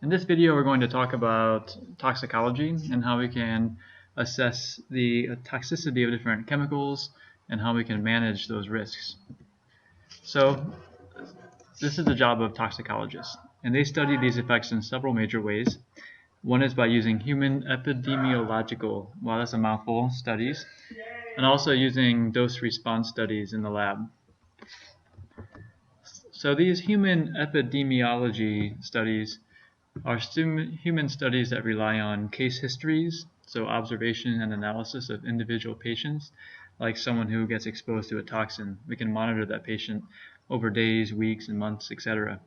In this video, we're going to talk about toxicology and how we can assess the toxicity of different chemicals and how we can manage those risks. So this is the job of toxicologists, and they study these effects in several major ways. One is by using human epidemiological, well, that's a mouthful, studies, and also using dose-response studies in the lab. So these human epidemiology studies are human studies that rely on case histories, so observation and analysis of individual patients, like someone who gets exposed to a toxin. We can monitor that patient over days, weeks, and months, etc.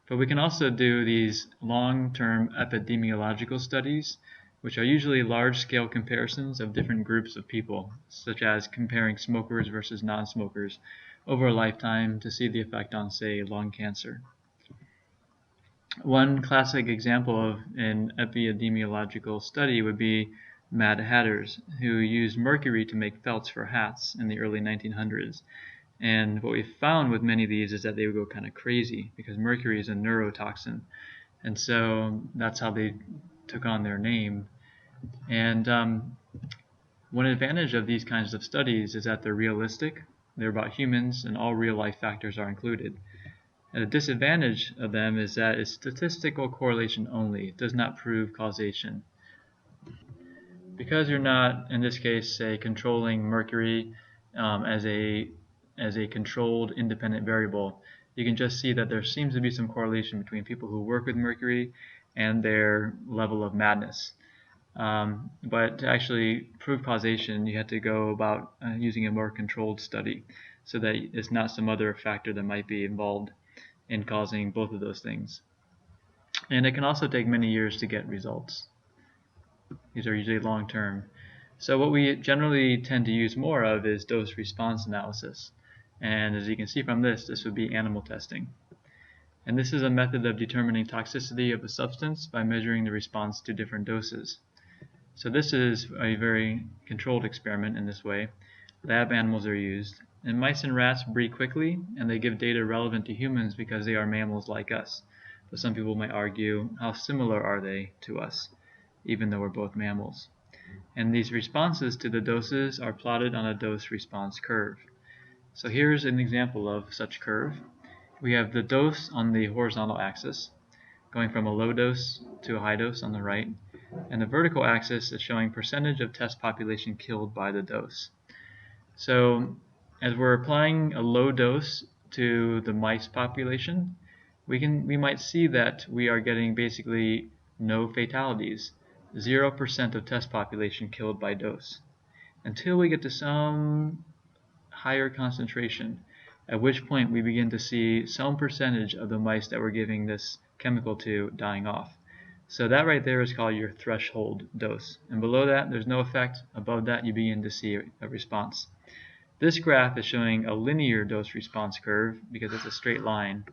But we can also do these long-term epidemiological studies, which are usually large-scale comparisons of different groups of people, such as comparing smokers versus non-smokers over a lifetime to see the effect on, say, lung cancer. One classic example of an epidemiological study would be Mad Hatters, who used mercury to make felts for hats in the early 1900s. And what we found with many of these is that they would go kind of crazy because mercury is a neurotoxin. And so that's how they took on their name. And one advantage of these kinds of studies is that they're realistic, they're about humans, and all real life factors are included. And the disadvantage of them is that it's statistical correlation only. It does not prove causation. Because you're not, in this case, say, controlling mercury as a controlled independent variable, you can just see that there seems to be some correlation between people who work with mercury and their level of madness. But to actually prove causation, you have to go about using a more controlled study so that it's not some other factor that might be involved in causing both of those things. And it can also take many years to get results. These are usually long-term. So what we generally tend to use more of is dose-response analysis. And as you can see from this would be animal testing. And this is a method of determining toxicity of a substance by measuring the response to different doses. So this is a very controlled experiment in this way. Lab animals are used. And mice and rats breed quickly, and they give data relevant to humans because they are mammals like us. But some people might argue, how similar are they to us, even though we're both mammals? And these responses to the doses are plotted on a dose-response curve. So here's an example of such curve. We have the dose on the horizontal axis, going from a low dose to a high dose on the right, and the vertical axis is showing percentage of test population killed by the dose. So as we're applying a low dose to the mice population, we might see that we are getting basically no fatalities, 0% of test population killed by dose, until we get to some higher concentration, at which point we begin to see some percentage of the mice that we're giving this chemical to dying off. So that right there is called your threshold dose. And below that, there's no effect. Above that, you begin to see a response. This graph is showing a linear dose-response curve because it's a straight line.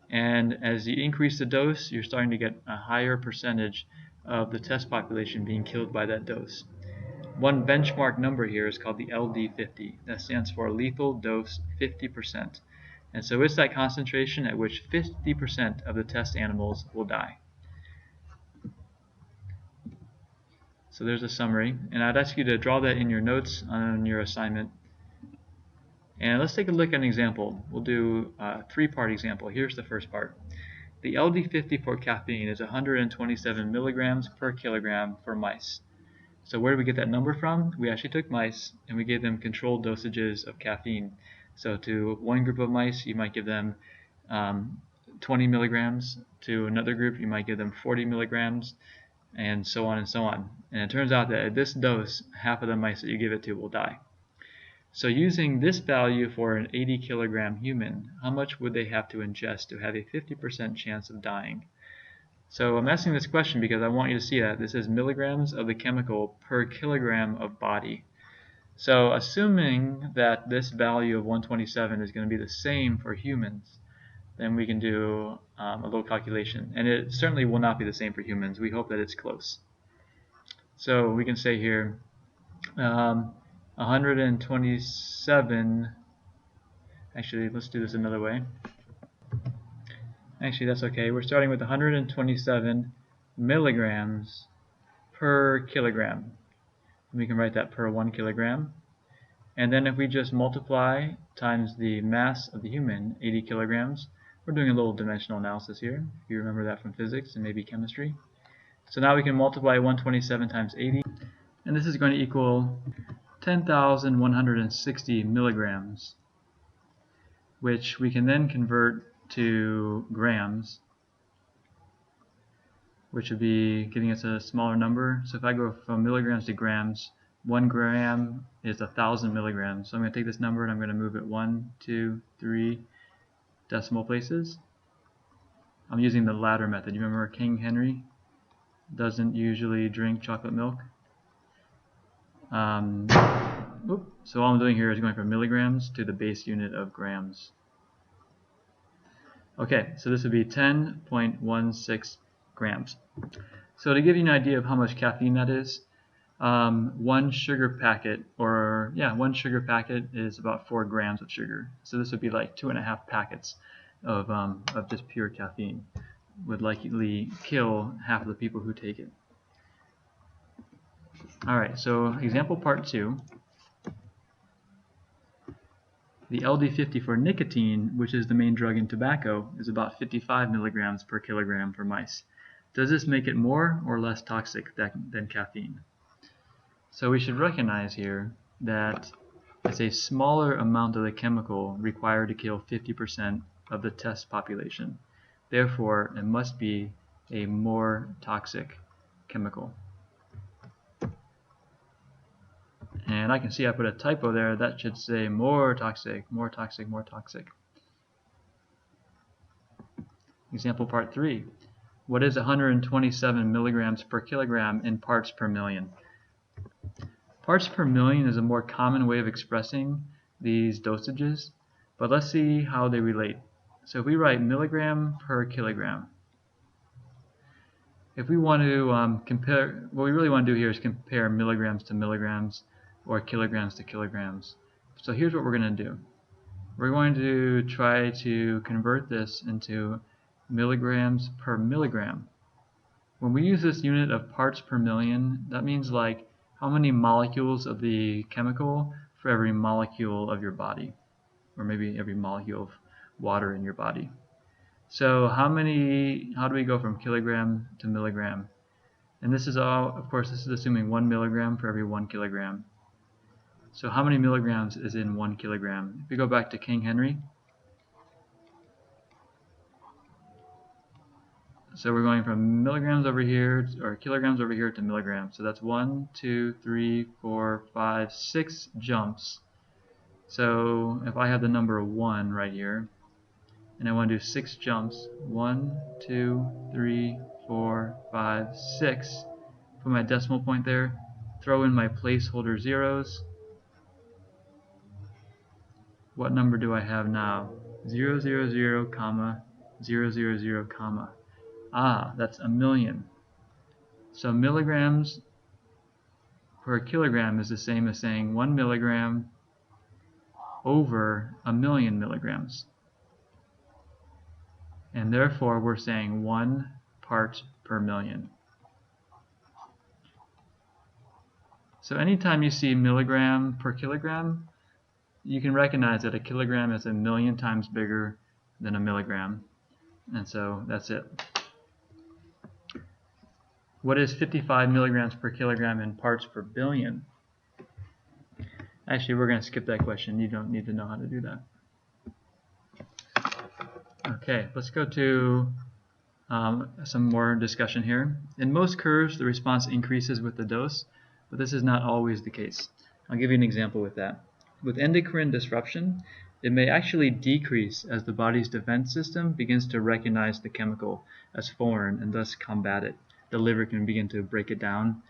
And as you increase the dose, you're starting to get a higher percentage of the test population being killed by that dose. One benchmark number here is called the LD50. That stands for lethal dose 50%. And so it's that concentration at which 50% of the test animals will die. So there's a summary. And I'd ask you to draw that in your notes on your assignment. And let's take a look at an example. We'll do a three-part example. Here's the first part. The LD50 for caffeine is 127 milligrams per kilogram for mice. So where do we get that number from? We actually took mice and we gave them controlled dosages of caffeine. So to one group of mice, you might give them 20 milligrams. To another group, you might give them 40 milligrams, and so on and so on. And it turns out that at this dose, half of the mice that you give it to will die. So using this value for an 80 kilogram human, how much would they have to ingest to have a 50% chance of dying? So I'm asking this question because I want you to see that this is milligrams of the chemical per kilogram of body. So assuming that this value of 127 is going to be the same for humans, then we can do a little calculation. And it certainly will not be the same for humans. We hope that it's close. So we can say here 127, actually let's do this another way. Actually, that's okay. We're starting with 127 milligrams per kilogram. We can write that per 1 kilogram. And then if we just multiply times the mass of the human, 80 kilograms, we're doing a little dimensional analysis here, if you remember that from physics and maybe chemistry. So now we can multiply 127 times 80, and this is going to equal 10,160 milligrams, which we can then convert to grams, which would be giving us a smaller number. So if I go from milligrams to grams, 1 gram is 1,000 milligrams. So I'm going to take this number and I'm going to move it 1, 2, 3 decimal places. I'm using the ladder method. You remember King Henry doesn't usually drink chocolate milk? So all I'm doing here is going from milligrams to the base unit of grams. Okay, so this would be 10.16 grams. So to give you an idea of how much caffeine that is, one sugar packet is about 4 grams of sugar. So this would be like 2.5 packets of just pure caffeine. Would likely kill half of the people who take it. Alright, so example part 2. The LD50 for nicotine, which is the main drug in tobacco, is about 55 milligrams per kilogram for mice. Does this make it more or less toxic than caffeine? So we should recognize here that it's a smaller amount of the chemical required to kill 50% of the test population. Therefore, it must be a more toxic chemical. And I can see I put a typo there. That should say more toxic, more toxic, more toxic. Example part 3. What is 127 milligrams per kilogram in parts per million? Parts per million is a more common way of expressing these dosages, but let's see how they relate. So if we write milligram per kilogram, if we want to compare, what we really want to do here is compare milligrams to milligrams or kilograms to kilograms. So here's what we're going to do. We're going to try to convert this into milligrams per milligram. When we use this unit of parts per million, that means like how many molecules of the chemical for every molecule of your body, or maybe every molecule of water in your body. So how do we go from kilogram to milligram? And this is all, of course, this is assuming 1 milligram for every 1 kilogram. So how many milligrams is in 1 kilogram? If we go back to King Henry, so we're going from milligrams over here, or kilograms over here to milligrams. So that's 1, 2, 3, 4, 5, 6 jumps. So if I have the number 1 right here, and I want to do 6 jumps, 1, 2, 3, 4, 5, 6, put my decimal point there, throw in my placeholder zeros. What number do I have now? 0, 0, 0, comma, 0, 0, 0, comma. Ah, that's a million. So milligrams per kilogram is the same as saying 1 milligram over a million milligrams. And therefore we're saying 1 part per million. So anytime you see milligram per kilogram, you can recognize that a kilogram is a million times bigger than a milligram. And so that's it. What is 55 milligrams per kilogram in parts per billion? Actually, we're going to skip that question. You don't need to know how to do that. Okay, let's go to some more discussion here. In most curves, the response increases with the dose, but this is not always the case. I'll give you an example with that. With endocrine disruption, it may actually decrease as the body's defense system begins to recognize the chemical as foreign and thus combat it. The liver can begin to break it down.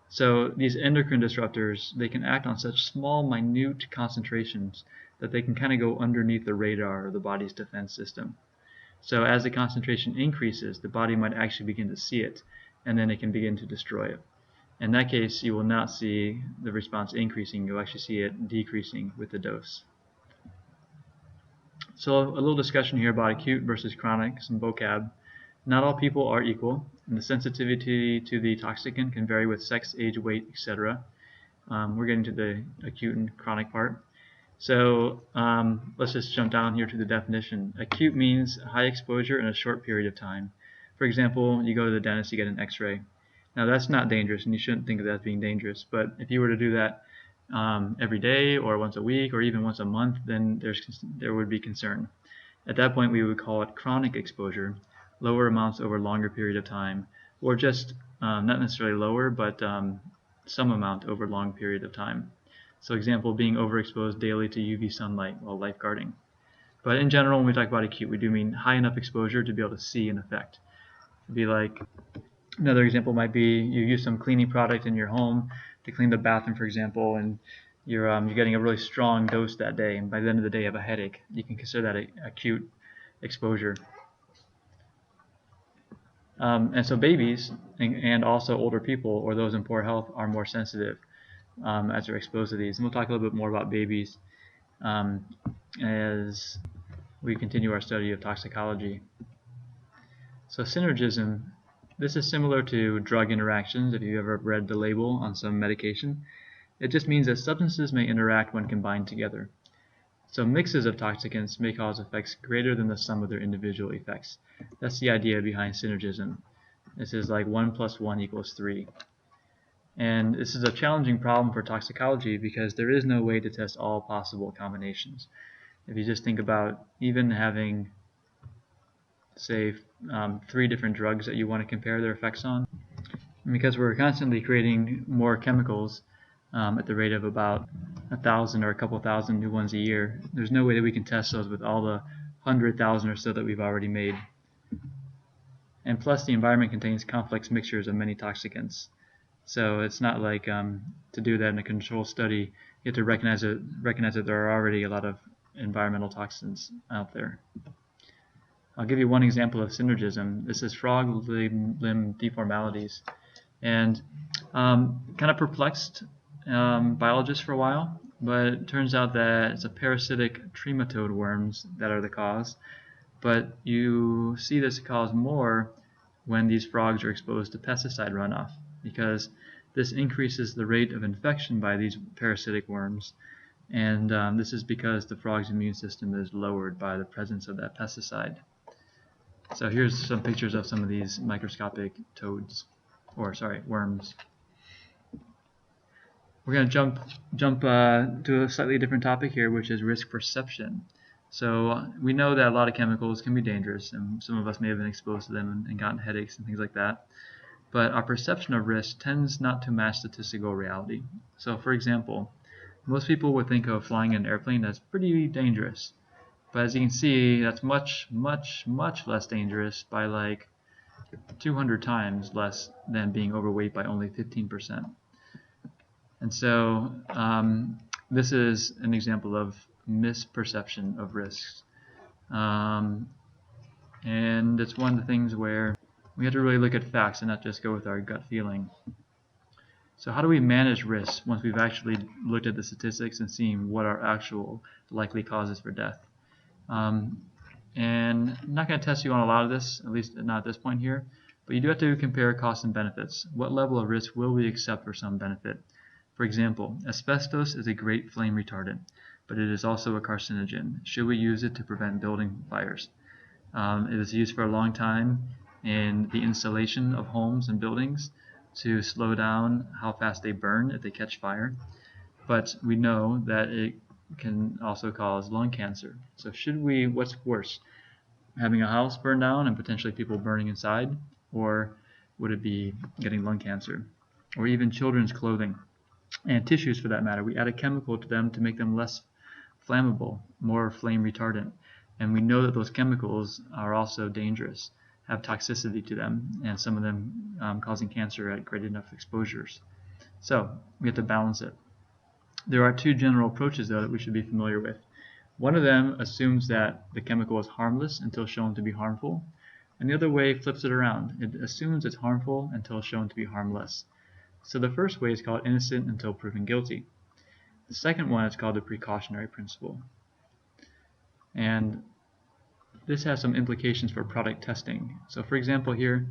So these endocrine disruptors, they can act on such small, minute concentrations that they can kind of go underneath the radar of the body's defense system. So as the concentration increases, the body might actually begin to see it, and then it can begin to destroy it. In that case, you will not see the response increasing, you'll actually see it decreasing with the dose. So a little discussion here about acute versus chronic, some vocab. Not all people are equal, and the sensitivity to the toxicant can vary with sex, age, weight, etc. We're getting to the acute and chronic part. So let's just jump down here to the definition. Acute means high exposure in a short period of time. For example, you go to the dentist, you get an x-ray. Now that's not dangerous, and you shouldn't think of that as being dangerous, but if you were to do that every day or once a week or even once a month, then there would be concern. At that point, we would call it chronic exposure, lower amounts over a longer period of time, or just not necessarily lower, but some amount over a long period of time. So example, being overexposed daily to UV sunlight while lifeguarding. But in general, when we talk about acute, we do mean high enough exposure to be able to see an effect. It'd be like, another example might be you use some cleaning product in your home to clean the bathroom, for example, and you're getting a really strong dose that day, and by the end of the day you have a headache. You can consider that acute exposure. And so babies and also older people or those in poor health are more sensitive as they're exposed to these. And we'll talk a little bit more about babies as we continue our study of toxicology. So synergism, this is similar to drug interactions if you've ever read the label on some medication. It just means that substances may interact when combined together. So mixes of toxicants may cause effects greater than the sum of their individual effects. That's the idea behind synergism. This is like 1 + 1 = 3. And this is a challenging problem for toxicology because there is no way to test all possible combinations. If you just think about even having, say, 3 different drugs that you want to compare their effects on, and because we're constantly creating more chemicals at the rate of about 1,000 or a couple thousand new ones a year, there's no way that we can test those with all the 100,000 or so that we've already made. And plus, the environment contains complex mixtures of many toxicants. So it's not like to do that in a controlled study, you have to recognize that there are already a lot of environmental toxins out there. I'll give you one example of synergism. This is frog limb deformalities. And kind of perplexed biologists for a while, but it turns out that it's a parasitic trematode worms that are the cause. But you see this cause more when these frogs are exposed to pesticide runoff, because this increases the rate of infection by these parasitic worms, and this is because the frog's immune system is lowered by the presence of that pesticide. So here's some pictures of some of these microscopic worms. We're going to jump to a slightly different topic here, which is risk perception. So we know that a lot of chemicals can be dangerous, and some of us may have been exposed to them and gotten headaches and things like that. But our perception of risk tends not to match statistical reality. So for example, most people would think of flying an airplane as pretty dangerous. But as you can see, that's much, much, much less dangerous by like 200 times less than being overweight by only 15%. And so this is an example of misperception of risks. And it's one of the things where we have to really look at facts and not just go with our gut feeling. So how do we manage risks once we've actually looked at the statistics and seen what are actual likely causes for death? And I'm not going to test you on a lot of this, at least not at this point here, but you do have to compare costs and benefits. What level of risk will we accept for some benefit? For example, asbestos is a great flame retardant, but it is also a carcinogen. Should we use it to prevent building fires? It is used for a long time in the installation of homes and buildings to slow down how fast they burn if they catch fire. But we know that it can also cause lung cancer. So what's worse, having a house burn down and potentially people burning inside, or would it be getting lung cancer? Or even children's clothing and tissues for that matter. We add a chemical to them to make them less flammable, more flame retardant. And we know that those chemicals are also dangerous, have toxicity to them, and some of them causing cancer at great enough exposures. So we have to balance it. There are 2 general approaches, though, that we should be familiar with. One of them assumes that the chemical is harmless until shown to be harmful, and the other way flips it around. It assumes it's harmful until shown to be harmless. So the first way is called innocent until proven guilty. The second one is called the precautionary principle. And this has some implications for product testing. So for example here,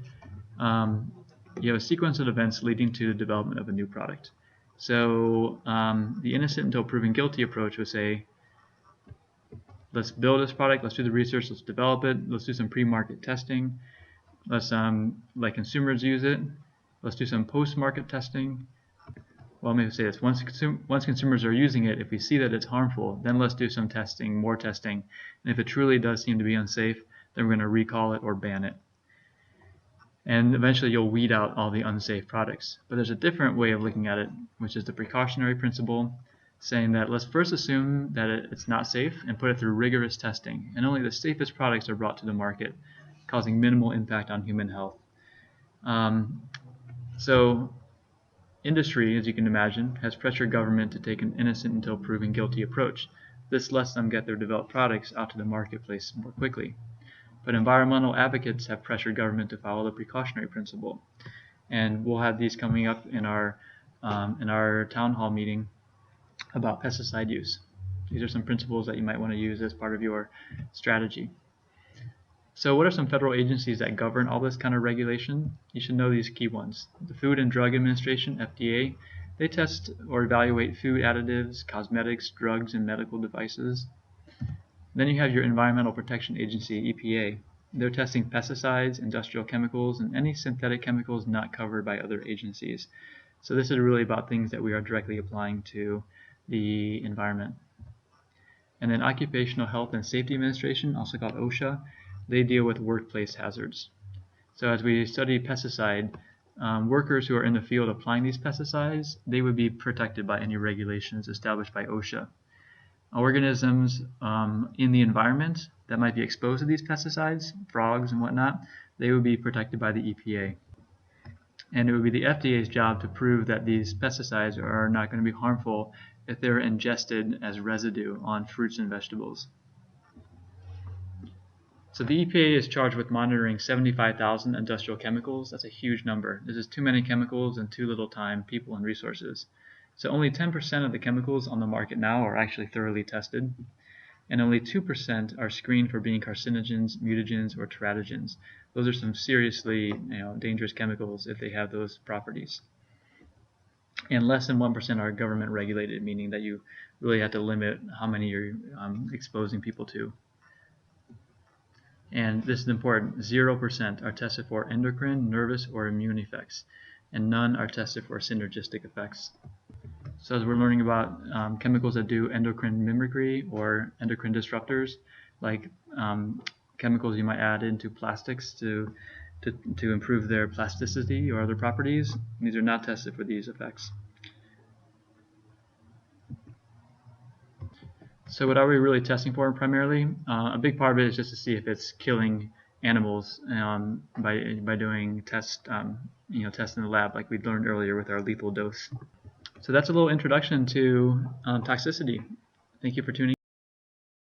you have a sequence of events leading to the development of a new product. So the innocent until proven guilty approach would say, let's build this product, let's do the research, let's develop it, let's do some pre-market testing, let's let consumers use it, let's do some post-market testing. Well, let me say this, once consumers are using it, if we see that it's harmful, then let's do some testing, more testing, and if it truly does seem to be unsafe, then we're going to recall it or ban it. And eventually you'll weed out all the unsafe products. But there's a different way of looking at it, which is the precautionary principle, saying that let's first assume that it's not safe and put it through rigorous testing, and only the safest products are brought to the market, causing minimal impact on human health. So industry, as you can imagine, has pressured government to take an innocent until proven guilty approach. This lets them get their developed products out to the marketplace more quickly. But environmental advocates have pressured government to follow the precautionary principle. And we'll have these coming up in our town hall meeting about pesticide use. These are some principles that you might want to use as part of your strategy. So what are some federal agencies that govern all this kind of regulation? You should know these key ones. The Food and Drug Administration, FDA, they test or evaluate food additives, cosmetics, drugs, and medical devices. Then you have your Environmental Protection Agency, EPA. They're testing pesticides, industrial chemicals, and any synthetic chemicals not covered by other agencies. So this is really about things that we are directly applying to the environment. And then Occupational Health and Safety Administration, also called OSHA, they deal with workplace hazards. So as we study pesticide, workers who are in the field applying these pesticides, they would be protected by any regulations established by OSHA. Organisms in the environment that might be exposed to these pesticides, frogs and whatnot, they would be protected by the EPA. And it would be the FDA's job to prove that these pesticides are not going to be harmful if they're ingested as residue on fruits and vegetables. So the EPA is charged with monitoring 75,000 industrial chemicals. That's a huge number. This is too many chemicals and too little time, people, and resources. So only 10% of the chemicals on the market now are actually thoroughly tested, and only 2% are screened for being carcinogens, mutagens, or teratogens. Those are some seriously dangerous chemicals if they have those properties. And less than 1% are government regulated, meaning that you really have to limit how many you're exposing people to. And this is important, 0% are tested for endocrine, nervous, or immune effects, and none are tested for synergistic effects. So as we're learning about chemicals that do endocrine mimicry or endocrine disruptors, like chemicals you might add into plastics to improve their plasticity or other properties, these are not tested for these effects. So what are we really testing for primarily? A big part of it is just to see if it's killing animals by doing tests in the lab, like we learned earlier with our lethal dose. So that's a little introduction to toxicity. Thank you for tuning in.